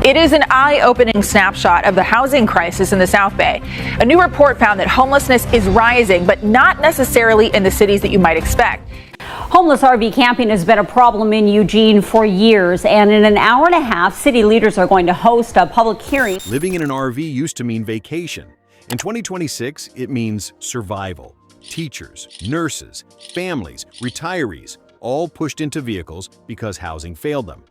It is an eye-opening snapshot of the housing crisis in the South Bay. A new report found that homelessness is rising, but not necessarily in the cities that you might expect. Homeless RV camping has been a problem in Eugene for years, and in an hour and a half, city leaders are going to host a public hearing. Living in an RV used to mean vacation. In 2026, it means survival. Teachers, nurses, families, retirees, all pushed into vehicles because housing failed them.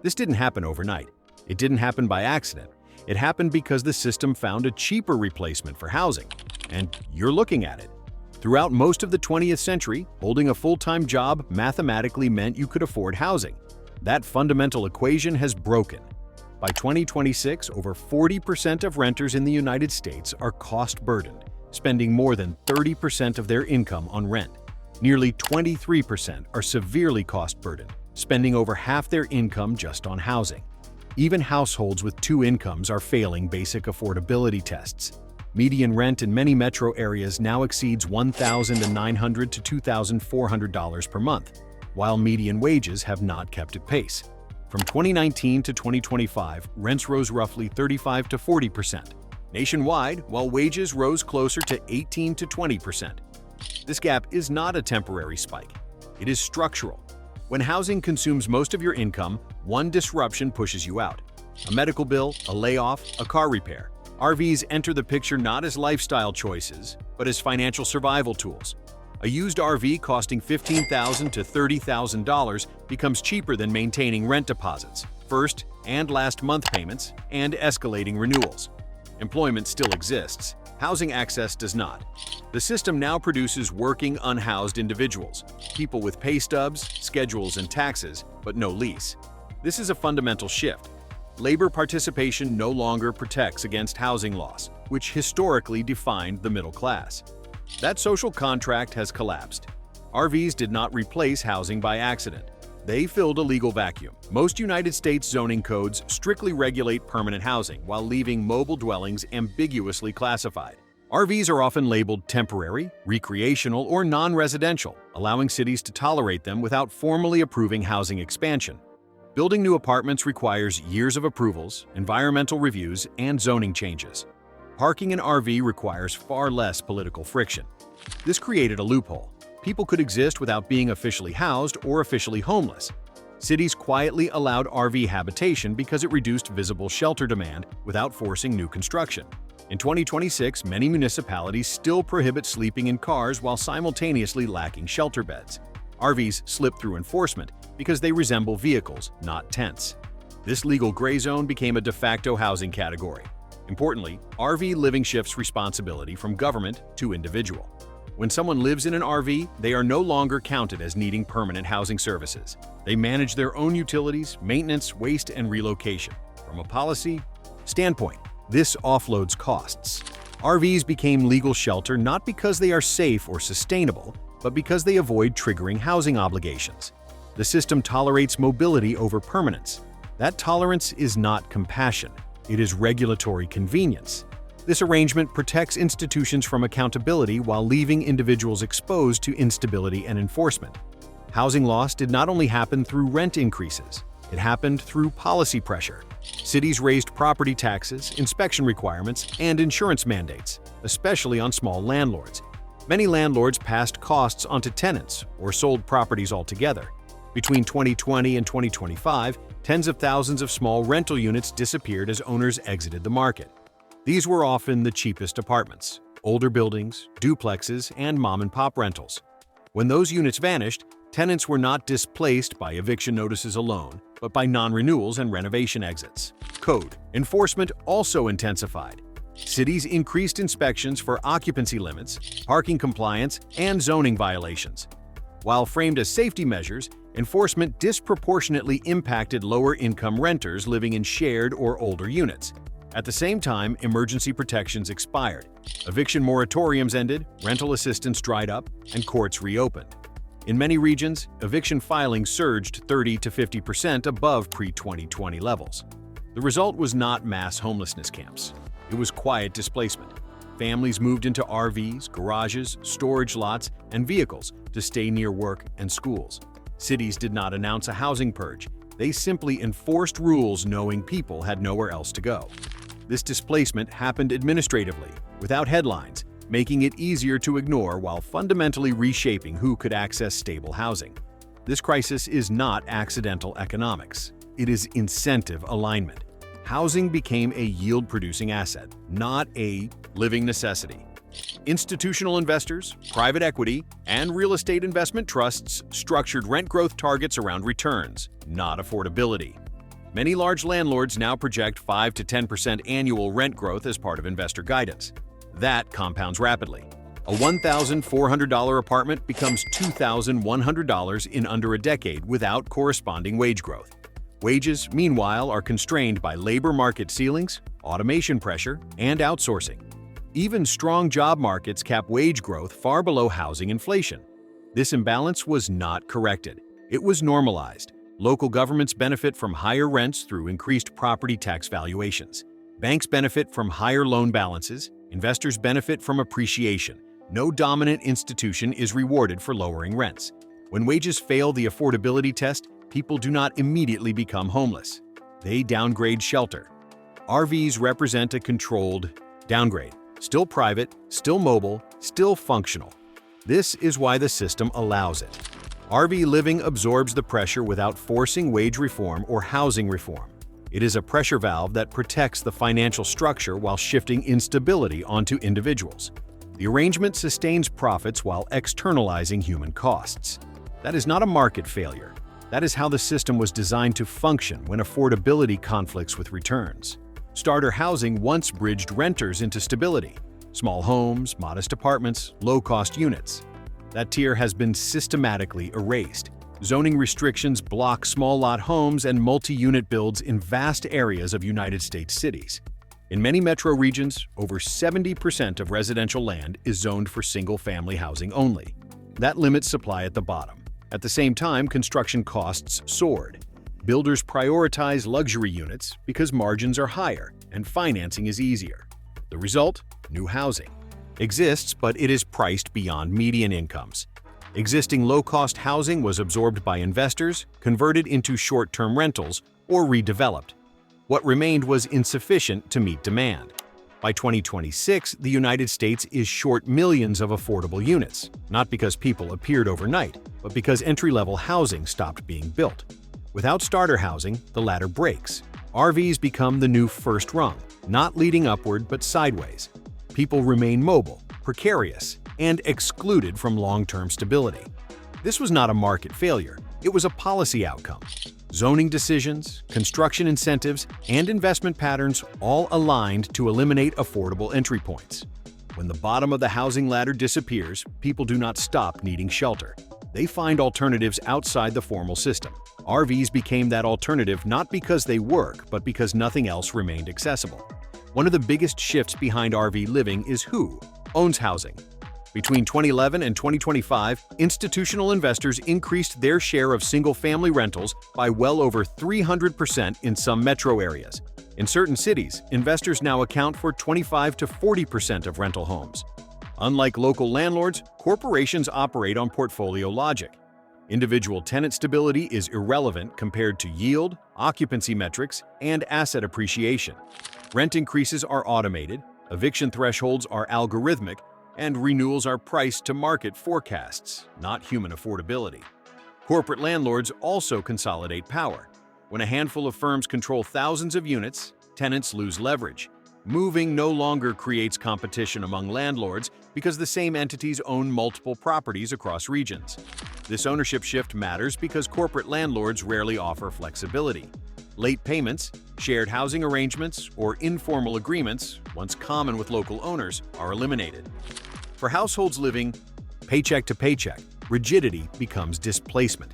This didn't happen overnight. It didn't happen by accident. It happened because the system found a cheaper replacement for housing. And you're looking at it. Throughout most of the 20th century, holding a full-time job mathematically meant you could afford housing. That fundamental equation has broken. By 2026, over 40% of renters in the United States are cost-burdened, spending more than 30% of their income on rent. Nearly 23% are severely cost-burdened, spending over half their income just on housing. Even households with two incomes are failing basic affordability tests. Median rent in many metro areas now exceeds $1,900 to $2,400 per month, while median wages have not kept at pace. From 2019 to 2025, rents rose roughly 35 to 40%. Nationwide, while wages rose closer to 18 to 20%. This gap is not a temporary spike. It is structural. When housing consumes most of your income, one disruption pushes you out. A medical bill, a layoff, a car repair. RVs enter the picture not as lifestyle choices, but as financial survival tools. A used RV costing $15,000 to $30,000 becomes cheaper than maintaining rent deposits, first and last month payments, and escalating renewals. Employment still exists. Housing access does not. The system now produces working, unhoused individuals, people with pay stubs, schedules, and taxes, but no lease. This is a fundamental shift. Labor participation no longer protects against housing loss, which historically defined the middle class. That social contract has collapsed. RVs did not replace housing by accident. They filled a legal vacuum. Most United States zoning codes strictly regulate permanent housing while leaving mobile dwellings ambiguously classified. RVs are often labeled temporary, recreational, or non-residential, allowing cities to tolerate them without formally approving housing expansion. Building new apartments requires years of approvals, environmental reviews, and zoning changes. Parking an RV requires far less political friction. This created a loophole. People could exist without being officially housed or officially homeless. Cities quietly allowed RV habitation because it reduced visible shelter demand without forcing new construction. In 2026, many municipalities still prohibit sleeping in cars while simultaneously lacking shelter beds. RVs slip through enforcement because they resemble vehicles, not tents. This legal gray zone became a de facto housing category. Importantly, RV living shifts responsibility from government to individual. When someone lives in an RV, they are no longer counted as needing permanent housing services. They manage their own utilities, maintenance, waste, and relocation. From a policy standpoint, this offloads costs. RVs became legal shelter not because they are safe or sustainable, but because they avoid triggering housing obligations. The system tolerates mobility over permanence. That tolerance is not compassion. It is regulatory convenience. This arrangement protects institutions from accountability while leaving individuals exposed to instability and enforcement. Housing loss did not only happen through rent increases, it happened through policy pressure. Cities raised property taxes, inspection requirements, and insurance mandates, especially on small landlords. Many landlords passed costs onto tenants or sold properties altogether. Between 2020 and 2025, tens of thousands of small rental units disappeared as owners exited the market. These were often the cheapest apartments, older buildings, duplexes, and mom-and-pop rentals. When those units vanished, tenants were not displaced by eviction notices alone, but by non-renewals and renovation exits. Code enforcement also intensified. Cities increased inspections for occupancy limits, parking compliance, and zoning violations. While framed as safety measures, enforcement disproportionately impacted lower-income renters living in shared or older units. At the same time, emergency protections expired. Eviction moratoriums ended, rental assistance dried up, and courts reopened. In many regions, eviction filings surged 30 to 50% above pre-2020 levels. The result was not mass homelessness camps. It was quiet displacement. Families moved into RVs, garages, storage lots, and vehicles to stay near work and schools. Cities did not announce a housing purge. They simply enforced rules knowing people had nowhere else to go. This displacement happened administratively, without headlines, making it easier to ignore while fundamentally reshaping who could access stable housing. This crisis is not accidental economics. It is incentive alignment. Housing became a yield-producing asset, not a living necessity. Institutional investors, private equity, and real estate investment trusts structured rent growth targets around returns, not affordability. Many large landlords now project 5 to 10% annual rent growth as part of investor guidance. That compounds rapidly. A $1,400 apartment becomes $2,100 in under a decade without corresponding wage growth. Wages, meanwhile, are constrained by labor market ceilings, automation pressure, and outsourcing. Even strong job markets cap wage growth far below housing inflation. This imbalance was not corrected. It was normalized. Local governments benefit from higher rents through increased property tax valuations. Banks benefit from higher loan balances. Investors benefit from appreciation. No dominant institution is rewarded for lowering rents. When wages fail the affordability test, people do not immediately become homeless. They downgrade shelter. RVs represent a controlled downgrade. Still private, still mobile, still functional. This is why the system allows it. RV living absorbs the pressure without forcing wage reform or housing reform. It is a pressure valve that protects the financial structure while shifting instability onto individuals. The arrangement sustains profits while externalizing human costs. That is not a market failure. That is how the system was designed to function when affordability conflicts with returns. Starter housing once bridged renters into stability. Small homes, modest apartments, low-cost units. That tier has been systematically erased. Zoning restrictions block small-lot homes and multi-unit builds in vast areas of United States cities. In many metro regions, over 70% of residential land is zoned for single-family housing only. That limits supply at the bottom. At the same time, construction costs soared. Builders prioritize luxury units because margins are higher and financing is easier. The result? New housing exists, but it is priced beyond median incomes. Existing low-cost housing was absorbed by investors, converted into short-term rentals, or redeveloped. What remained was insufficient to meet demand. By 2026, the United States is short millions of affordable units, not because people appeared overnight, but because entry-level housing stopped being built. Without starter housing, the ladder breaks. RVs become the new first rung, not leading upward but sideways. People remain mobile, precarious, and excluded from long-term stability. This was not a market failure, it was a policy outcome. Zoning decisions, construction incentives, and investment patterns all aligned to eliminate affordable entry points. When the bottom of the housing ladder disappears, people do not stop needing shelter. They find alternatives outside the formal system. RVs became that alternative not because they work, but because nothing else remained accessible. One of the biggest shifts behind RV living is who owns housing. Between 2011 and 2025, institutional investors increased their share of single-family rentals by well over 300% in some metro areas. In certain cities, investors now account for 25 to 40% of rental homes. Unlike local landlords, corporations operate on portfolio logic. Individual tenant stability is irrelevant compared to yield, occupancy metrics, and asset appreciation. Rent increases are automated, eviction thresholds are algorithmic, and renewals are priced to market forecasts, not human affordability. Corporate landlords also consolidate power. When a handful of firms control thousands of units, tenants lose leverage. Moving no longer creates competition among landlords because the same entities own multiple properties across regions. This ownership shift matters because corporate landlords rarely offer flexibility. Late payments, shared housing arrangements, or informal agreements, once common with local owners, are eliminated. For households living paycheck to paycheck, rigidity becomes displacement.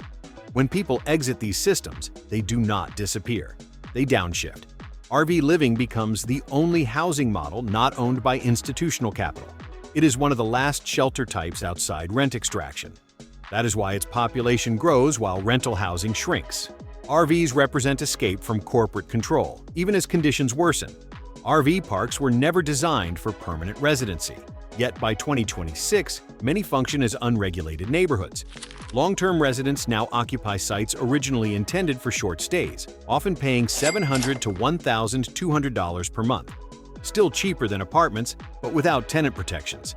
When people exit these systems, they do not disappear. They downshift. RV living becomes the only housing model not owned by institutional capital. It is one of the last shelter types outside rent extraction. That is why its population grows while rental housing shrinks. RVs represent escape from corporate control, even as conditions worsen. RV parks were never designed for permanent residency. Yet by 2026, many function as unregulated neighborhoods. Long-term residents now occupy sites originally intended for short stays, often paying $700 to $1,200 per month. Still cheaper than apartments, but without tenant protections.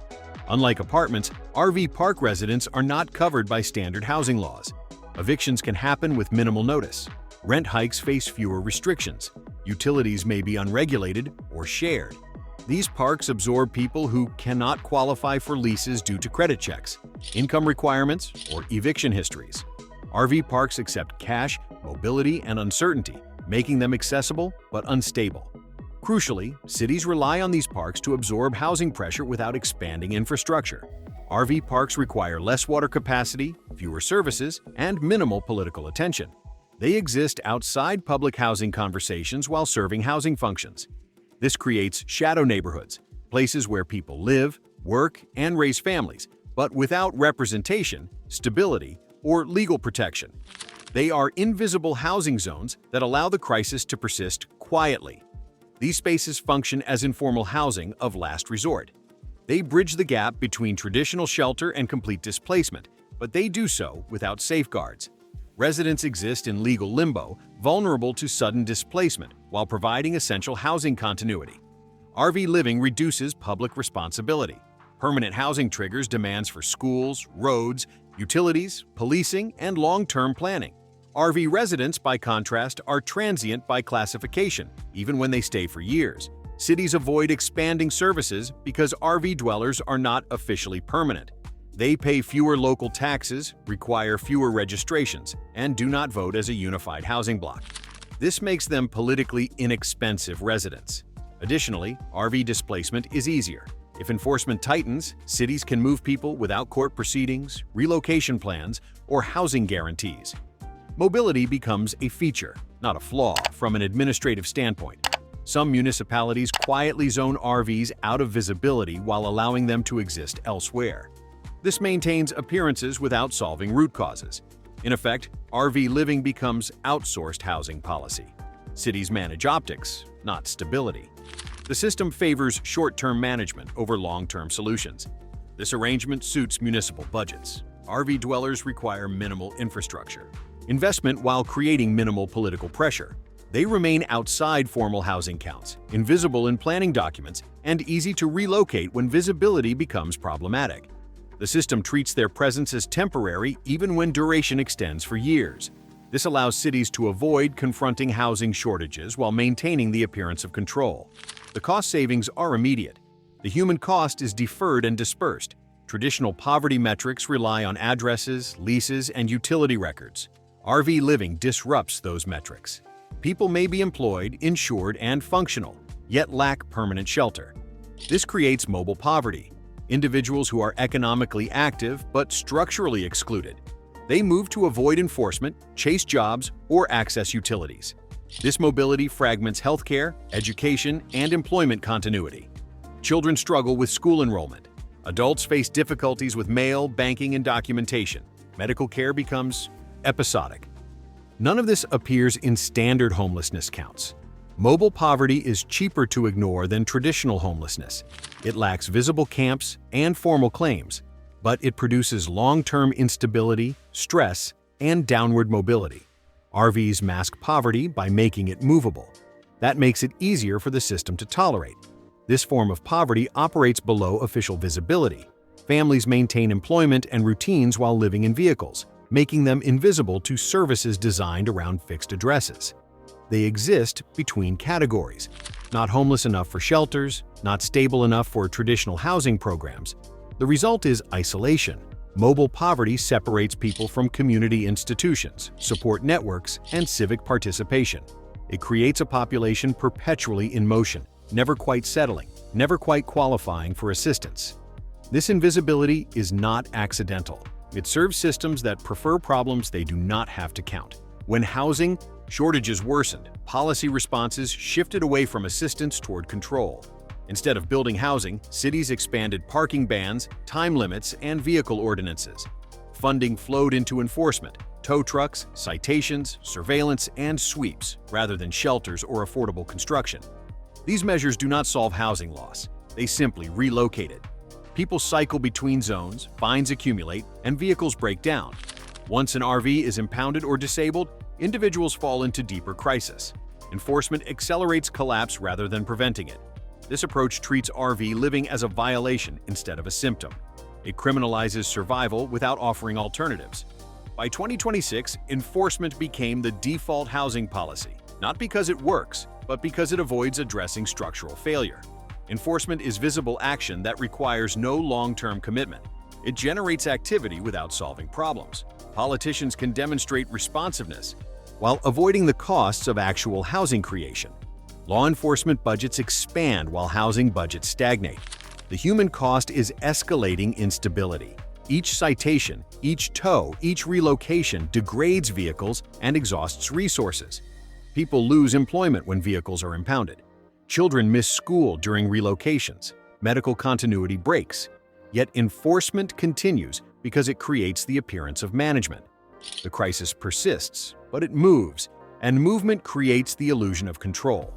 Unlike apartments, RV park residents are not covered by standard housing laws. Evictions can happen with minimal notice. Rent hikes face fewer restrictions. Utilities may be unregulated or shared. These parks absorb people who cannot qualify for leases due to credit checks, income requirements, or eviction histories. RV parks accept cash, mobility, and uncertainty, making them accessible but unstable. Crucially, cities rely on these parks to absorb housing pressure without expanding infrastructure. RV parks require less water capacity, fewer services, and minimal political attention. They exist outside public housing conversations while serving housing functions. This creates shadow neighborhoods, places where people live, work, and raise families, but without representation, stability, or legal protection. They are invisible housing zones that allow the crisis to persist quietly. These spaces function as informal housing of last resort. They bridge the gap between traditional shelter and complete displacement, but they do so without safeguards. Residents exist in legal limbo, vulnerable to sudden displacement, while providing essential housing continuity. RV living reduces public responsibility. Permanent housing triggers demands for schools, roads, utilities, policing, and long-term planning. RV residents, by contrast, are transient by classification, even when they stay for years. Cities avoid expanding services because RV dwellers are not officially permanent. They pay fewer local taxes, require fewer registrations, and do not vote as a unified housing block. This makes them politically inexpensive residents. Additionally, RV displacement is easier. If enforcement tightens, cities can move people without court proceedings, relocation plans, or housing guarantees. Mobility becomes a feature, not a flaw, from an administrative standpoint. Some municipalities quietly zone RVs out of visibility while allowing them to exist elsewhere. This maintains appearances without solving root causes. In effect, RV living becomes outsourced housing policy. Cities manage optics, not stability. The system favors short-term management over long-term solutions. This arrangement suits municipal budgets. RV dwellers require minimal infrastructure. Investment while creating minimal political pressure. They remain outside formal housing counts, invisible in planning documents, and easy to relocate when visibility becomes problematic. The system treats their presence as temporary even when duration extends for years. This allows cities to avoid confronting housing shortages while maintaining the appearance of control. The cost savings are immediate. The human cost is deferred and dispersed. Traditional poverty metrics rely on addresses, leases, and utility records. RV living disrupts those metrics. People may be employed, insured, and functional, yet lack permanent shelter. This creates mobile poverty. Individuals who are economically active but structurally excluded. They move to avoid enforcement, chase jobs, or access utilities. This mobility fragments healthcare, education, and employment continuity. Children struggle with school enrollment. Adults face difficulties with mail, banking, and documentation. Medical care becomes episodic. None of this appears in standard homelessness counts. Mobile poverty is cheaper to ignore than traditional homelessness. It lacks visible camps and formal claims, but it produces long-term instability, stress, and downward mobility. RVs mask poverty by making it movable. That makes it easier for the system to tolerate. This form of poverty operates below official visibility. Families maintain employment and routines while living in vehicles, making them invisible to services designed around fixed addresses. They exist between categories, not homeless enough for shelters, not stable enough for traditional housing programs. The result is isolation. Mobile poverty separates people from community institutions, support networks, and civic participation. It creates a population perpetually in motion, never quite settling, never quite qualifying for assistance. This invisibility is not accidental. It serves systems that prefer problems they do not have to count. When housing shortages worsened, policy responses shifted away from assistance toward control. Instead of building housing, cities expanded parking bans, time limits, and vehicle ordinances. Funding flowed into enforcement, tow trucks, citations, surveillance, and sweeps, rather than shelters or affordable construction. These measures do not solve housing loss. They simply relocate it. People cycle between zones, fines accumulate, and vehicles break down. Once an RV is impounded or disabled, individuals fall into deeper crisis. Enforcement accelerates collapse rather than preventing it. This approach treats RV living as a violation instead of a symptom. It criminalizes survival without offering alternatives. By 2026, enforcement became the default housing policy, not because it works, but because it avoids addressing structural failure. Enforcement is visible action that requires no long-term commitment. It generates activity without solving problems. Politicians can demonstrate responsiveness while avoiding the costs of actual housing creation. Law enforcement budgets expand while housing budgets stagnate. The human cost is escalating instability. Each citation, each tow, each relocation degrades vehicles and exhausts resources. People lose employment when vehicles are impounded. Children miss school during relocations. Medical continuity breaks. Yet enforcement continues because it creates the appearance of management. The crisis persists, but it moves, and movement creates the illusion of control.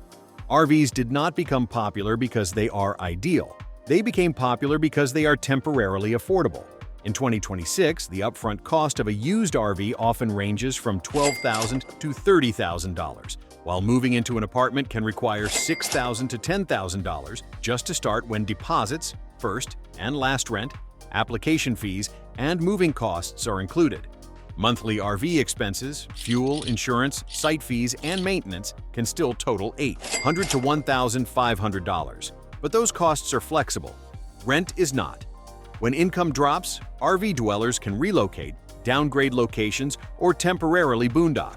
RVs did not become popular because they are ideal. They became popular because they are temporarily affordable. In 2026, the upfront cost of a used RV often ranges from $12,000 to $30,000, while moving into an apartment can require $6,000 to $10,000 just to start, when deposits, first and last rent, application fees, and moving costs are included. Monthly RV expenses, fuel, insurance, site fees, and maintenance can still total $800 to $1,500. But those costs are flexible. Rent is not. When income drops, RV dwellers can relocate, downgrade locations, or temporarily boondock.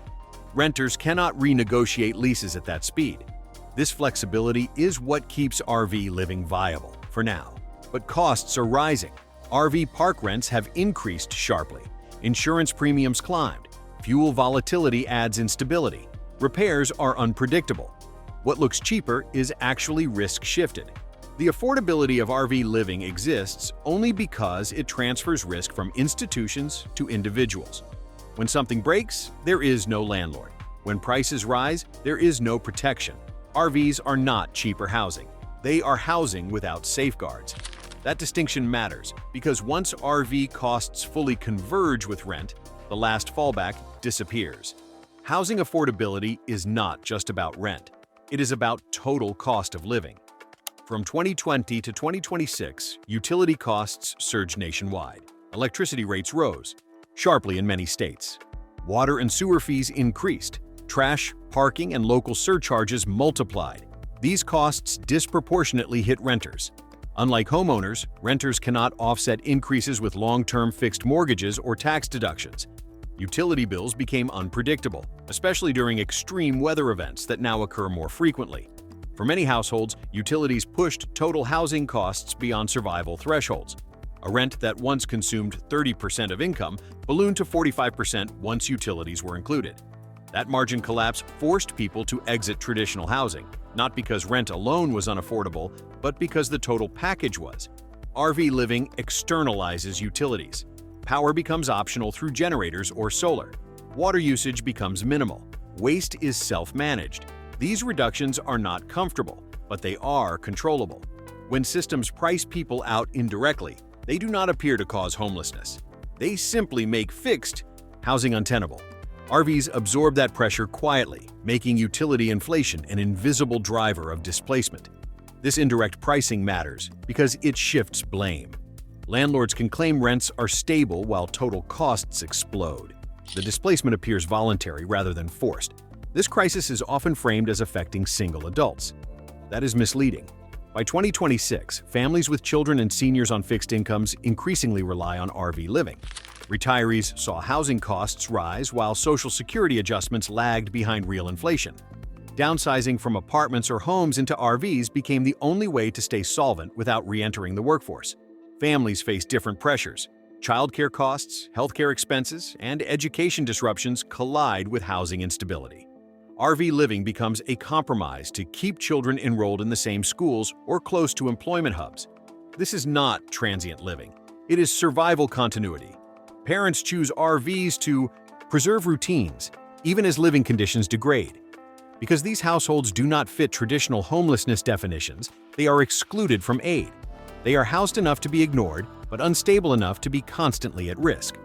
Renters cannot renegotiate leases at that speed. This flexibility is what keeps RV living viable, for now. But costs are rising. RV park rents have increased sharply. Insurance premiums climbed. Fuel volatility adds instability. Repairs are unpredictable. What looks cheaper is actually risk-shifted. The affordability of RV living exists only because it transfers risk from institutions to individuals. When something breaks, there is no landlord. When prices rise, there is no protection. RVs are not cheaper housing. They are housing without safeguards. That distinction matters because once RV costs fully converge with rent, the last fallback disappears. Housing affordability is not just about rent. It is about total cost of living. From 2020 to 2026, utility costs surged nationwide. Electricity rates rose sharply in many states. Water and sewer fees increased. Trash, parking, and local surcharges multiplied. These costs disproportionately hit renters. Unlike homeowners, renters cannot offset increases with long-term fixed mortgages or tax deductions. Utility bills became unpredictable, especially during extreme weather events that now occur more frequently. For many households, utilities pushed total housing costs beyond survival thresholds. A rent that once consumed 30% of income ballooned to 45% once utilities were included. That margin collapse forced people to exit traditional housing, not because rent alone was unaffordable, but because the total package was. RV living externalizes utilities. Power becomes optional through generators or solar. Water usage becomes minimal. Waste is self-managed. These reductions are not comfortable, but they are controllable. When systems price people out indirectly, they do not appear to cause homelessness. They simply make fixed housing untenable. RVs absorb that pressure quietly, making utility inflation an invisible driver of displacement. This indirect pricing matters because it shifts blame. Landlords can claim rents are stable while total costs explode. The displacement appears voluntary rather than forced. This crisis is often framed as affecting single adults. That is misleading. By 2026, families with children and seniors on fixed incomes increasingly rely on RV living. Retirees saw housing costs rise while Social Security adjustments lagged behind real inflation. Downsizing from apartments or homes into RVs became the only way to stay solvent without re-entering the workforce. Families face different pressures. Childcare costs, healthcare expenses, and education disruptions collide with housing instability. RV living becomes a compromise to keep children enrolled in the same schools or close to employment hubs. This is not transient living. It is survival continuity. Parents choose RVs to preserve routines, even as living conditions degrade. Because these households do not fit traditional homelessness definitions, they are excluded from aid. They are housed enough to be ignored, but unstable enough to be constantly at risk.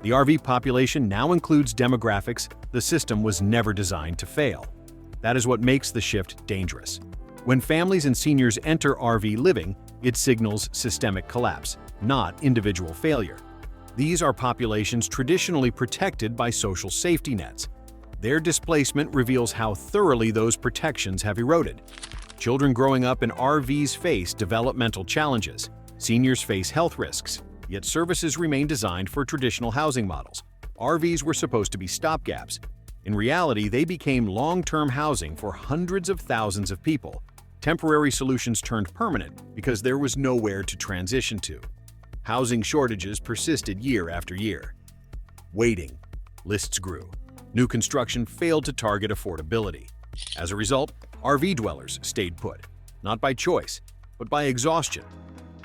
The RV population now includes demographics the system was never designed to fail. That is what makes the shift dangerous. When families and seniors enter RV living, it signals systemic collapse, not individual failure. These are populations traditionally protected by social safety nets. Their displacement reveals how thoroughly those protections have eroded. Children growing up in RVs face developmental challenges. Seniors face health risks, yet services remain designed for traditional housing models. RVs were supposed to be stopgaps. In reality, they became long-term housing for hundreds of thousands of people. Temporary solutions turned permanent because there was nowhere to transition to. Housing shortages persisted year after year. Waiting lists grew. New construction failed to target affordability. As a result, RV dwellers stayed put, not by choice, but by exhaustion.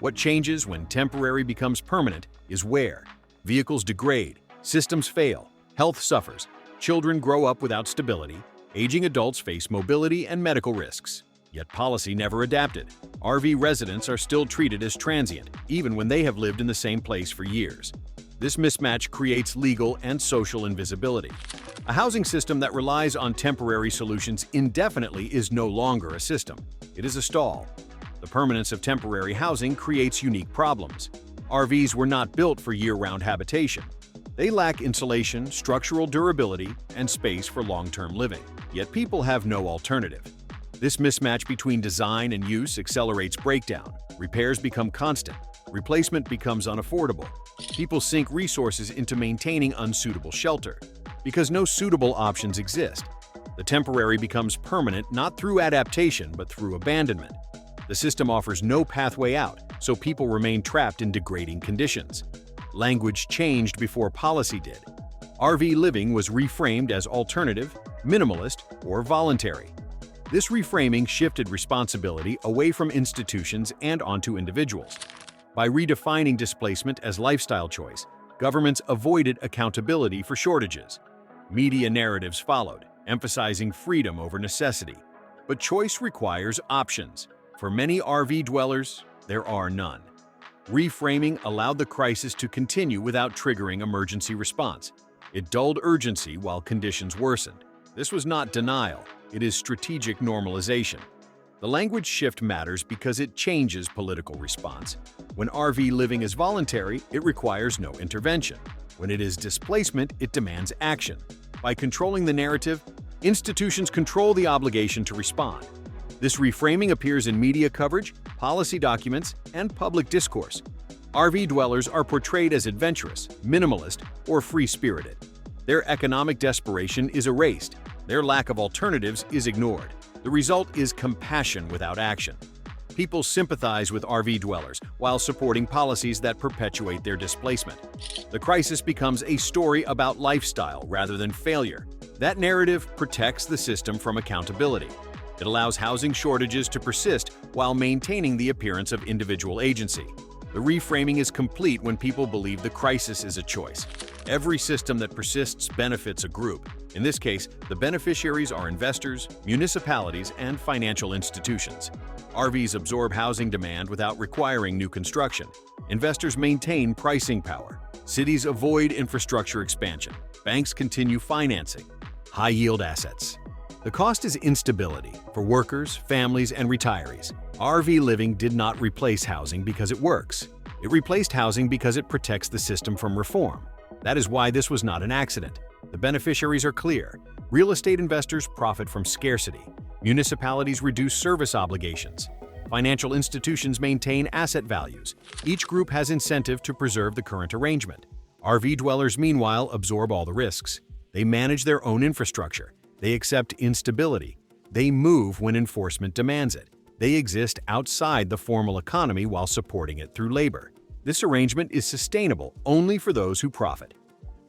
What changes when temporary becomes permanent is where vehicles degrade, systems fail, health suffers, children grow up without stability, aging adults face mobility and medical risks. Yet policy never adapted. RV residents are still treated as transient, even when they have lived in the same place for years. This mismatch creates legal and social invisibility. A housing system that relies on temporary solutions indefinitely is no longer a system. It is a stall. The permanence of temporary housing creates unique problems. RVs were not built for year-round habitation. They lack insulation, structural durability, and space for long-term living. Yet people have no alternative. This mismatch between design and use accelerates breakdown. Repairs become constant. Replacement becomes unaffordable. People sink resources into maintaining unsuitable shelter because no suitable options exist. The temporary becomes permanent not through adaptation but through abandonment. The system offers no pathway out, so people remain trapped in degrading conditions. Language changed before policy did. RV living was reframed as alternative, minimalist, or voluntary. This reframing shifted responsibility away from institutions and onto individuals. By redefining displacement as lifestyle choice, governments avoided accountability for shortages. Media narratives followed, emphasizing freedom over necessity. But choice requires options. For many RV dwellers, there are none. Reframing allowed the crisis to continue without triggering emergency response. It dulled urgency while conditions worsened. This was not denial, it is strategic normalization. The language shift matters because it changes political response. When RV living is voluntary, it requires no intervention. When it is displacement, it demands action. By controlling the narrative, institutions control the obligation to respond. This reframing appears in media coverage, policy documents, and public discourse. RV dwellers are portrayed as adventurous, minimalist, or free-spirited. Their economic desperation is erased. Their lack of alternatives is ignored. The result is compassion without action. People sympathize with RV dwellers while supporting policies that perpetuate their displacement. The crisis becomes a story about lifestyle rather than failure. That narrative protects the system from accountability. It allows housing shortages to persist while maintaining the appearance of individual agency. The reframing is complete when people believe the crisis is a choice. Every system that persists benefits a group. In this case, the beneficiaries are investors, municipalities, and financial institutions. RVs absorb housing demand without requiring new construction. Investors maintain pricing power. Cities avoid infrastructure expansion. Banks continue financing high-yield assets. The cost is instability for workers, families, and retirees. RV living did not replace housing because it works. It replaced housing because it protects the system from reform. That is why this was not an accident. The beneficiaries are clear. Real estate investors profit from scarcity. Municipalities reduce service obligations. Financial institutions maintain asset values. Each group has incentive to preserve the current arrangement. RV dwellers, meanwhile, absorb all the risks. They manage their own infrastructure. They accept instability. They move when enforcement demands it. They exist outside the formal economy while supporting it through labor. This arrangement is sustainable only for those who profit.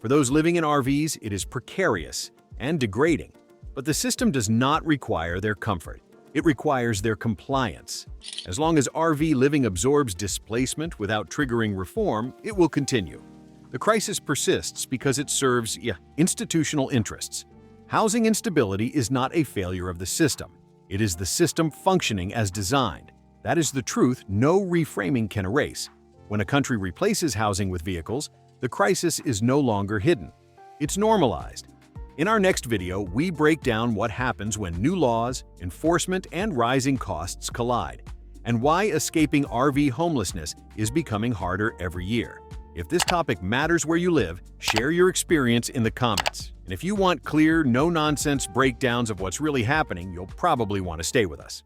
For those living in RVs, it is precarious and degrading. But the system does not require their comfort. It requires their compliance. As long as RV living absorbs displacement without triggering reform, it will continue. The crisis persists because it serves institutional interests. Housing instability is not a failure of the system. It is the system functioning as designed. That is the truth no reframing can erase. When a country replaces housing with vehicles, the crisis is no longer hidden. It's normalized. In our next video, we break down what happens when new laws, enforcement, and rising costs collide, and why escaping RV homelessness is becoming harder every year. If this topic matters where you live, share your experience in the comments. And if you want clear, no-nonsense breakdowns of what's really happening, you'll probably want to stay with us.